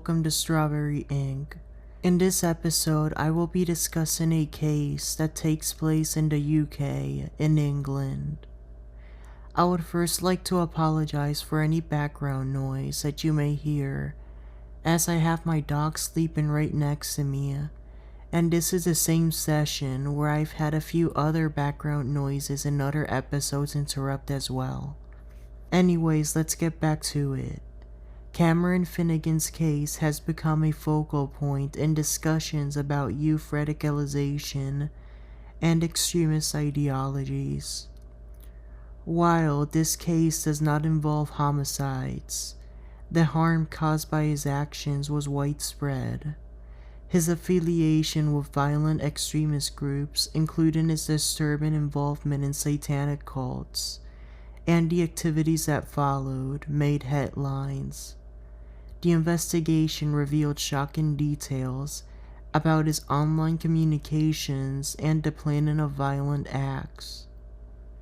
welcome to Strawberry Ink. In this episode, I will be discussing a case that takes place in the UK, in England. I would first like to apologize for any background noise that you may hear, as I have my dog sleeping right next to me, and this is the same session where I've had a few other background noises in other episodes interrupt as well. Anyways, let's get back to it. Cameron Finnigan's case has become a focal point in discussions about youth radicalization and extremist ideologies. While this case does not involve homicides, the harm caused by his actions was widespread. His affiliation with violent extremist groups, including his disturbing involvement in satanic cults, and the activities that followed, made headlines. The investigation revealed shocking details about his online communications and the planning of violent acts.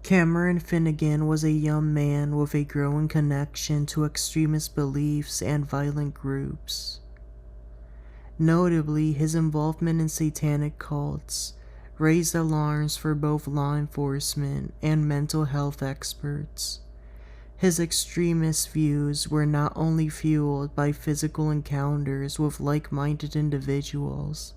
Cameron Finnigan was a young man with a growing connection to extremist beliefs and violent groups. Notably, his involvement in satanic cults raised alarms for both law enforcement and mental health experts. His extremist views were not only fueled by physical encounters with like-minded individuals,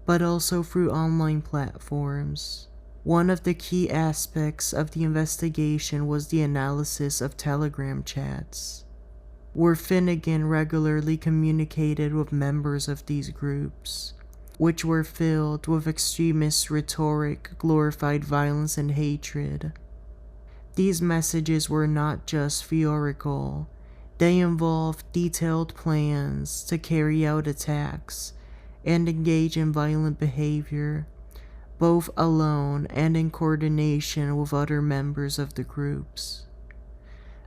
but also through online platforms. One of the key aspects of the investigation was the analysis of Telegram chats, where Finnigan regularly communicated with members of these groups, which were filled with extremist rhetoric, glorified violence, and hatred. These messages were not just theoretical, they involved detailed plans to carry out attacks and engage in violent behavior, both alone and in coordination with other members of the groups.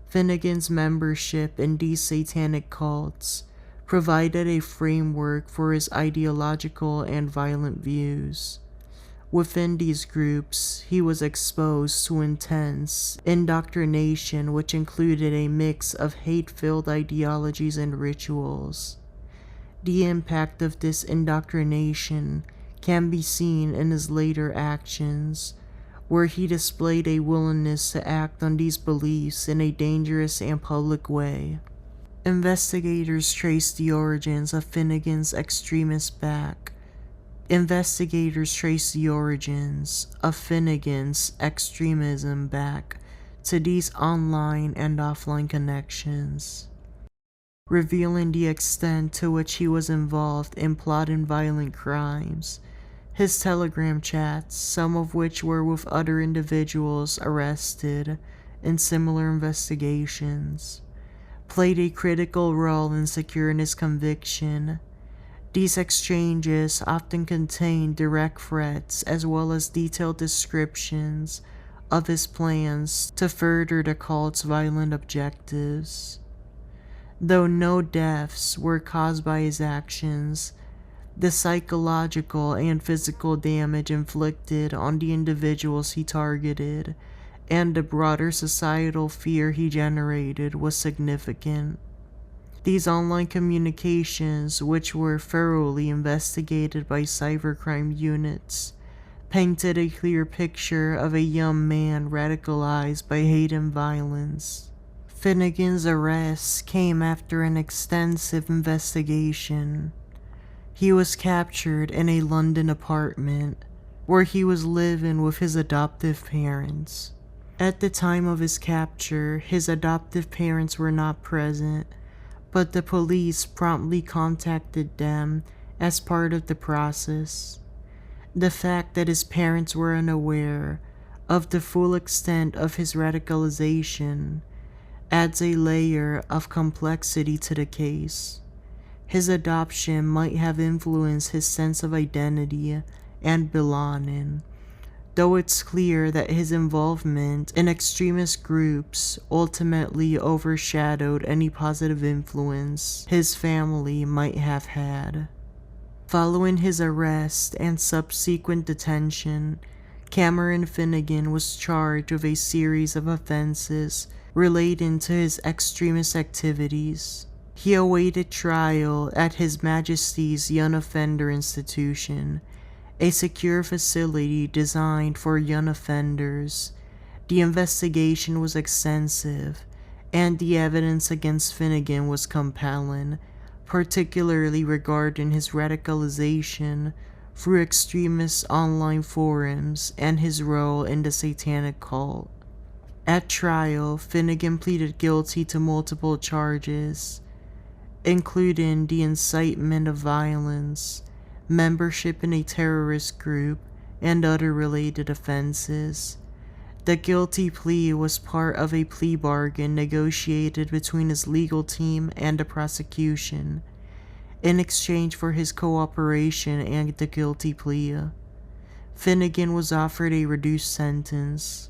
Finnigan's membership in these satanic cults provided a framework for his ideological and violent views. Within these groups, he was exposed to intense indoctrination, which included a mix of hate-filled ideologies and rituals. The impact of this indoctrination can be seen in his later actions, where he displayed a willingness to act on these beliefs in a dangerous and public way. Investigators traced the origins of Finnigan's extremism back to these online and offline connections, revealing the extent to which he was involved in plotting violent crimes. His Telegram chats, some of which were with other individuals arrested in similar investigations, played a critical role in securing his conviction. These exchanges often contained direct threats as well as detailed descriptions of his plans to further the cult's violent objectives. Though no deaths were caused by his actions, the psychological and physical damage inflicted on the individuals he targeted and the broader societal fear he generated was significant. These online communications, which were thoroughly investigated by cybercrime units, painted a clear picture of a young man radicalized by hate and violence. Finnigan's arrest came after an extensive investigation. He was captured in a London apartment where he was living with his adoptive parents. At the time of his capture, his adoptive parents were not present, but the police promptly contacted them as part of the process. The fact that his parents were unaware of the full extent of his radicalization adds a layer of complexity to the case. His adoption might have influenced his sense of identity and belonging, though it's clear that his involvement in extremist groups ultimately overshadowed any positive influence his family might have had. Following his arrest and subsequent detention, Cameron Finnigan was charged with a series of offenses relating to his extremist activities. He awaited trial at His Majesty's Young Offender Institution, a secure facility designed for young offenders. The investigation was extensive, and the evidence against Finnigan was compelling, particularly regarding his radicalization through extremist online forums and his role in the Satanic cult. At trial, Finnigan pleaded guilty to multiple charges, including the incitement of violence, membership in a terrorist group, and other related offenses. The guilty plea was part of a plea bargain negotiated between his legal team and the prosecution, in exchange for his cooperation and the guilty plea. Finnigan was offered a reduced sentence.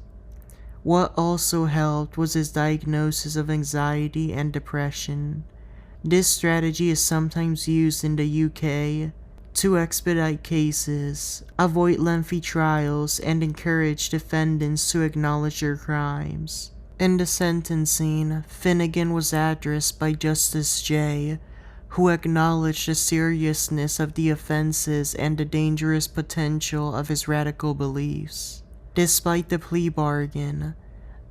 What also helped was his diagnosis of anxiety and depression. This strategy is sometimes used in the UK to expedite cases, avoid lengthy trials, and encourage defendants to acknowledge their crimes. In the sentencing, Finnigan was addressed by Justice J, who acknowledged the seriousness of the offenses and the dangerous potential of his radical beliefs. Despite the plea bargain,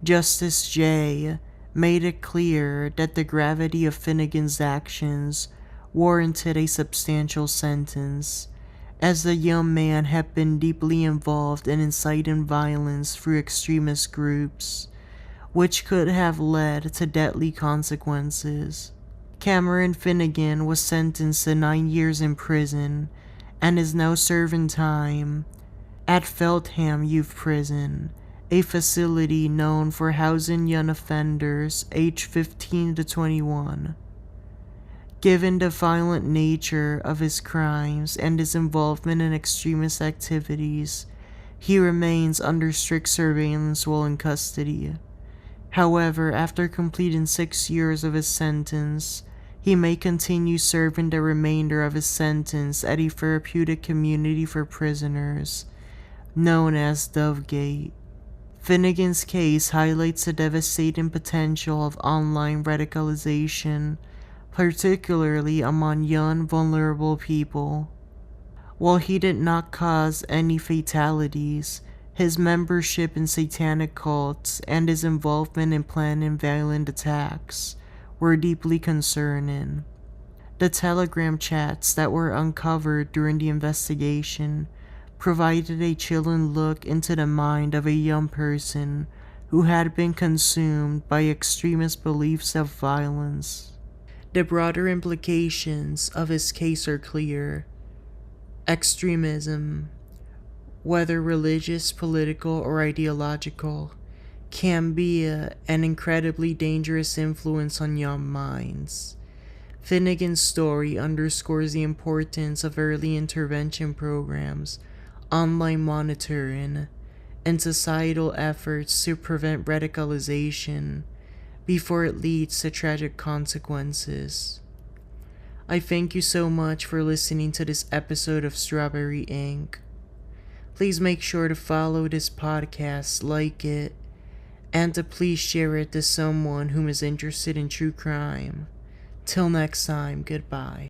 Justice J made it clear that the gravity of Finnigan's actions warranted a substantial sentence, as the young man had been deeply involved in inciting violence through extremist groups, which could have led to deadly consequences. Cameron Finnigan was sentenced to 9 years in prison and is now serving time at Feltham Youth Prison, a facility known for housing young offenders aged 15 to 21. Given the violent nature of his crimes and his involvement in extremist activities, he remains under strict surveillance while in custody. However, after completing 6 years of his sentence, he may continue serving the remainder of his sentence at a therapeutic community for prisoners, known as Dovegate. Finnigan's case highlights the devastating potential of online radicalization, particularly among young, vulnerable people. While he did not cause any fatalities, his membership in satanic cults and his involvement in planning violent attacks were deeply concerning. The Telegram chats that were uncovered during the investigation provided a chilling look into the mind of a young person who had been consumed by extremist beliefs of violence. The broader implications of his case are clear. Extremism, whether religious, political, or ideological, can be an incredibly dangerous influence on young minds. Finnigan's story underscores the importance of early intervention programs, online monitoring, and societal efforts to prevent radicalization before it leads to tragic consequences. I thank you so much for listening to this episode of Strawberry Ink. Please make sure to follow this podcast, like it, and to please share it to someone whom is interested in true crime. Till next time, goodbye.